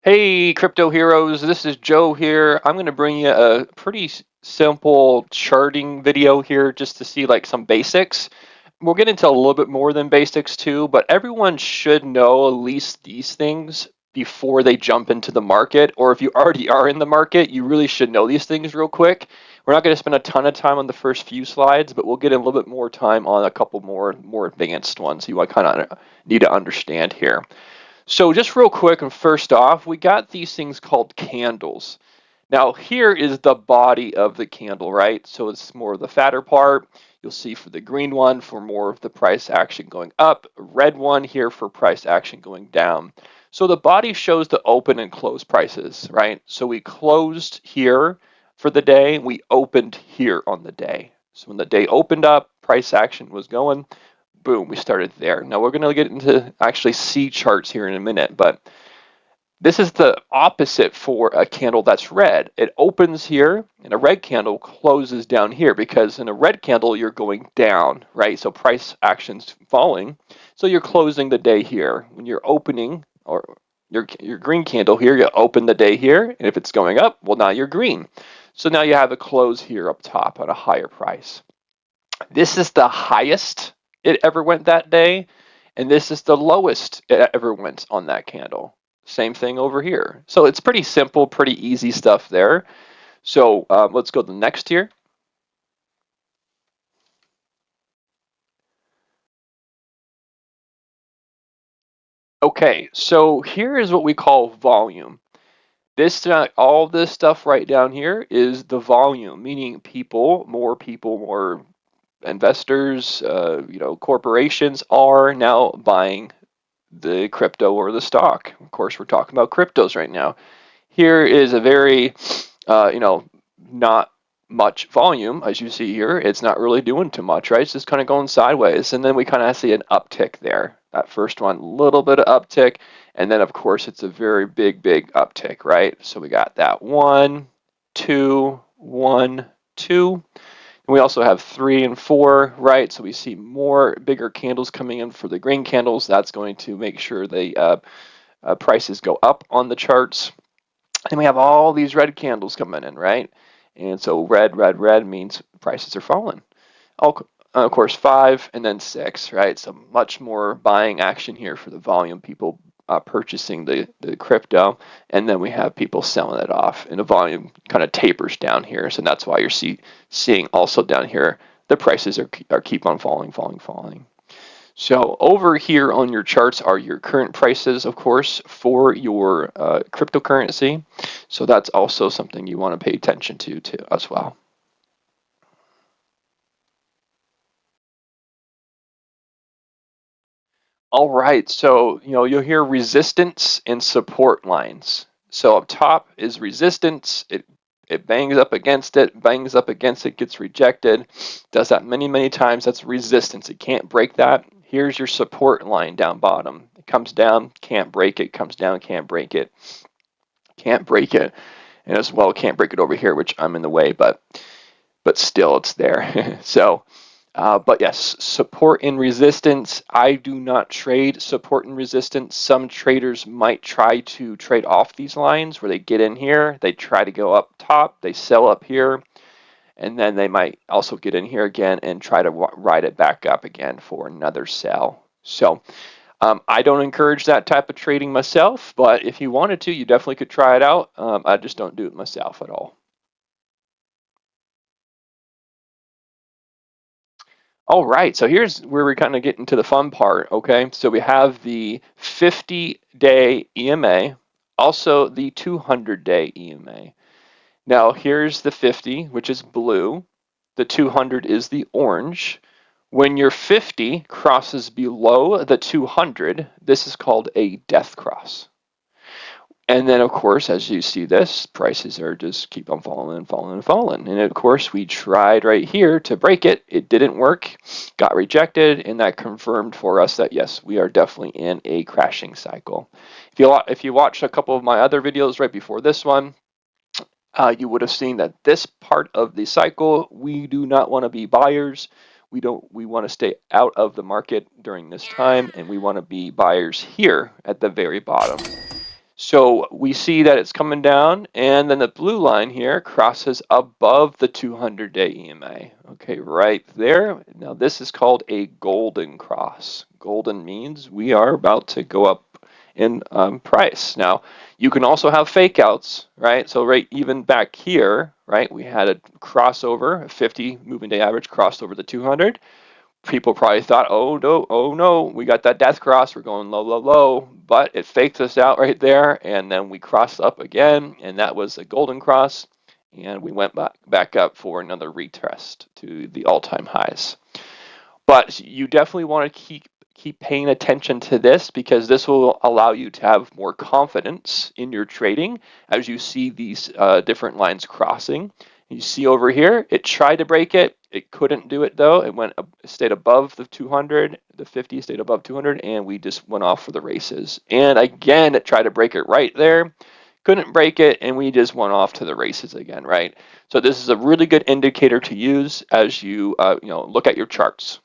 Hey, crypto heroes, this is Joe here. I'm going to bring you a pretty simple charting video here just to see like some basics. We'll get into a little bit more than basics too, but everyone should know at least these things before they jump into the market. Or if you already are in the market, you really should know these things real quick. We're not going to spend a ton of time on the first few slides, but we'll get a little bit more time on a couple more advanced ones you kind of need to understand here. So just real quick, and first off, we got these things called candles. Now here is the body of the candle, right? So it's more of the fatter part. You'll see for the green one for more of the price action going up, red one here for price action going down. So the body shows the open and close prices, right? So we closed here for the day, we opened here on the day. So when the day opened up, price action was going, boom, we started there. Now we're going to get into actually C charts here in a minute, but this is the opposite for a candle that's red. It opens here, and a red candle closes down here because in a red candle, you're going down, right? So price action's falling. So you're closing the day here. When you're opening, or your green candle here, you open the day here, and if it's going up, well, now you're green. So now you have a close here up top at a higher price. This is the highest it ever went that day, and this is the lowest it ever went on that candle. Same thing over here. So it's pretty simple, pretty easy stuff there. So let's go to the next here. Okay, so here is what we call volume. This all this stuff right down here is the volume, meaning people, more investors, corporations are now buying the crypto or the stock. Of course, we're talking about cryptos right now. Here is a very, not much volume, as you see here. It's not really doing too much, right? It's just kind of going sideways. And then we kind of see an uptick there. That first one, little bit of uptick. And then, of course, it's a very big uptick, right? So we got that 1, 2, 1, 2. And we also have 3 and 4, right? So we see more bigger candles coming in for the green candles. That's going to make sure the prices go up on the charts. And we have all these red candles coming in, right? And so red means prices are falling. Of course, 5 and then 6, right? So much more buying action here for the volume, people purchasing the crypto, and then we have people selling it off, and the volume kind of tapers down here. So that's why you're seeing also down here the prices are keep on falling. So over here on your charts are your current prices, of course, for your cryptocurrency. So that's also something you want to pay attention to as well. All right, so you'll hear resistance and support lines. So up top is resistance. It bangs up against it, gets rejected. Does that many times. That's resistance. It can't break that. Here's your support line down bottom. It comes down, can't break it. Comes down, can't break it. Can't break it. And as well, can't break it over here, which I'm in the way, but still it's there. So but yes, support and resistance. I do not trade support and resistance. Some traders might try to trade off these lines where they get in here, they try to go up top, they sell up here, and then they might also get in here again and try to ride it back up again for another sell. So I don't encourage that type of trading myself, but if you wanted to, you definitely could try it out. I just don't do it myself at all. All right, so here's where we kind of get into the fun part, okay? So we have the 50-day EMA, also the 200-day EMA. Now here's the 50, which is blue. The 200 is the orange. When your 50 crosses below the 200, this is called a death cross. And then, of course, as you see this, prices are just keep on falling. And of course, we tried right here to break it. It didn't work, got rejected, and that confirmed for us that, yes, we are definitely in a crashing cycle. If you watched a couple of my other videos right before this one, you would have seen that this part of the cycle, we do not want to be buyers. We want to stay out of the market during this time, and we want to be buyers here at the very bottom. So we see that it's coming down, and then the blue line here crosses above the 200-day EMA. Okay, right there. Now this is called a golden cross. Golden means we are about to go up in price. Now, you can also have fake outs, right? So right even back here, right, we had a crossover, a 50 moving day average crossed over the 200. People probably thought, oh no, we got that death cross, we're going low, low, low, but it faked us out right there, and then we crossed up again, and that was a golden cross, and we went back up for another retest to the all-time highs. But you definitely want to keep paying attention to this, because this will allow you to have more confidence in your trading as you see these different lines crossing. You see over here, it tried to break it. It couldn't do it though. It stayed above the 200. The 50 stayed above 200, and we just went off for the races. And again, it tried to break it right there. Couldn't break it, and we just went off to the races again, right? So this is a really good indicator to use as you look at your charts.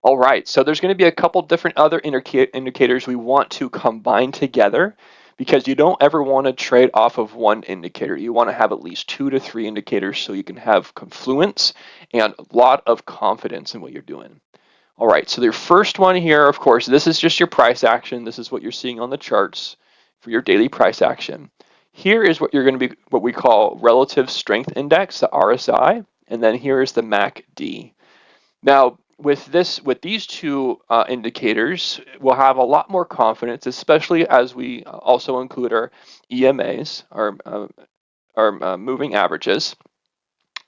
All right, so there's going to be a couple different other indicators we want to combine together, because you don't ever want to trade off of one indicator. You want to have at least 2 to 3 indicators so you can have confluence and a lot of confidence in what you're doing. All right, so the first one here, of course, this is just your price action. This is what you're seeing on the charts for your daily price action. Here is what you're going to be, what we call relative strength index, the RSI, and then here is the MACD. Now, with these two indicators, we'll have a lot more confidence, especially as we also include our EMAs, our moving averages.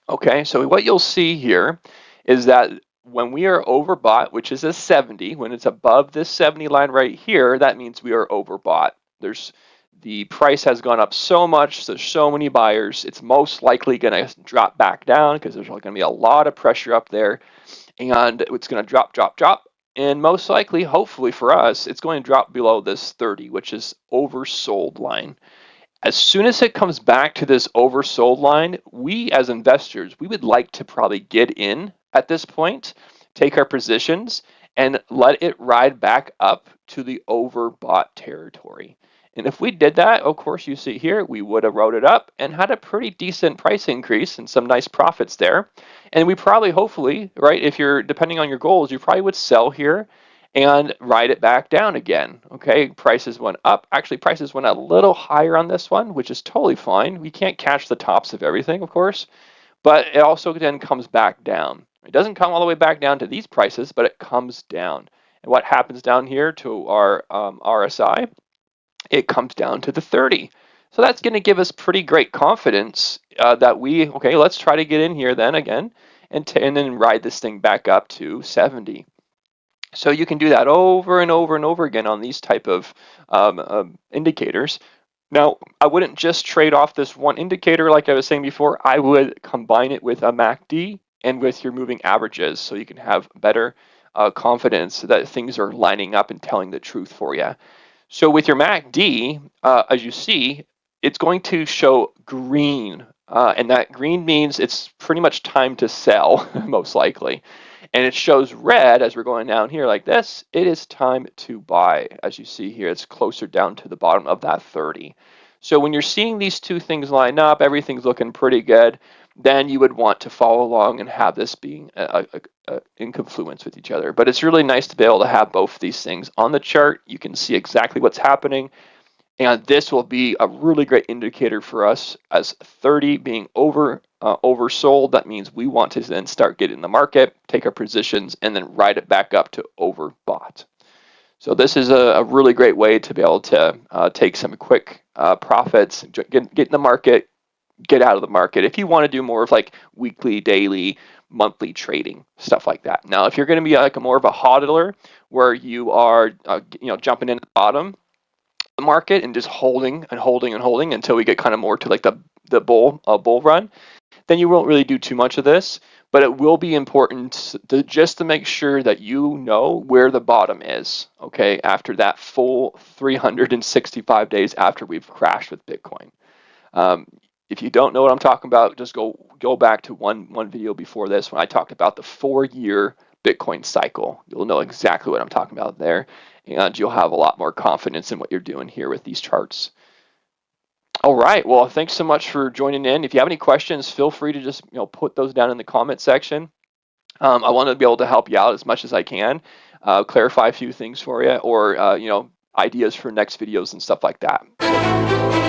Okay, so what you'll see here is that when we are overbought, which is a 70, when it's above this 70 line right here, that means we are overbought. The price has gone up so much, there's so many buyers, it's most likely going to drop back down because there's going to be a lot of pressure up there, and it's going to drop, drop, drop. And most likely, hopefully for us, it's going to drop below this 30, which is oversold line. As soon as it comes back to this oversold line, we as investors, we would like to probably get in at this point, take our positions, and let it ride back up to the overbought territory. And if we did that, of course, you see here, we would have rode it up and had a pretty decent price increase and some nice profits there. And we probably, hopefully, right, if you're depending on your goals, you probably would sell here and ride it back down again. Okay, prices went up. Actually, prices went a little higher on this one, which is totally fine. We can't catch the tops of everything, of course, but it also then comes back down. It doesn't come all the way back down to these prices, but it comes down. And what happens down here to our RSI? It comes down to the 30. So that's going to give us pretty great confidence that okay, let's try to get in here then again and then ride this thing back up to 70. So you can do that over and over and over again on these type of indicators. Now, I wouldn't just trade off this one indicator like I was saying before. I would combine it with a MACD and with your moving averages so you can have better confidence that things are lining up and telling the truth for you. So with your MACD, as you see, it's going to show green, and that green means it's pretty much time to sell, most likely. And it shows red as we're going down here like this. It is time to buy. As you see here, it's closer down to the bottom of that 30. So when you're seeing these two things line up, everything's looking pretty good, then you would want to follow along and have this being in confluence with each other. But it's really nice to be able to have both these things on the chart. You can see exactly what's happening. And this will be a really great indicator for us as 30 being oversold. That means we want to then start getting in the market, take our positions, and then ride it back up to overbought. So this is a really great way to be able to take some quick profits, get in the market, get out of the market. If you want to do more of like weekly, daily, monthly trading, stuff like that. Now, if you're going to be like more of a hodler, where you are jumping in at the bottom the market and just holding and holding and holding until we get kind of more to like the bull run, then you won't really do too much of this. But it will be important just to make sure that you know where the bottom is, okay, after that full 365 days after we've crashed with Bitcoin. If you don't know what I'm talking about, just go back to one video before this when I talked about the 4-year Bitcoin cycle. You'll know exactly what I'm talking about there, and you'll have a lot more confidence in what you're doing here with these charts. All right. Well, thanks so much for joining in. If you have any questions, feel free to just put those down in the comment section. I want to be able to help you out as much as I can, clarify a few things for you, or ideas for next videos and stuff like that. So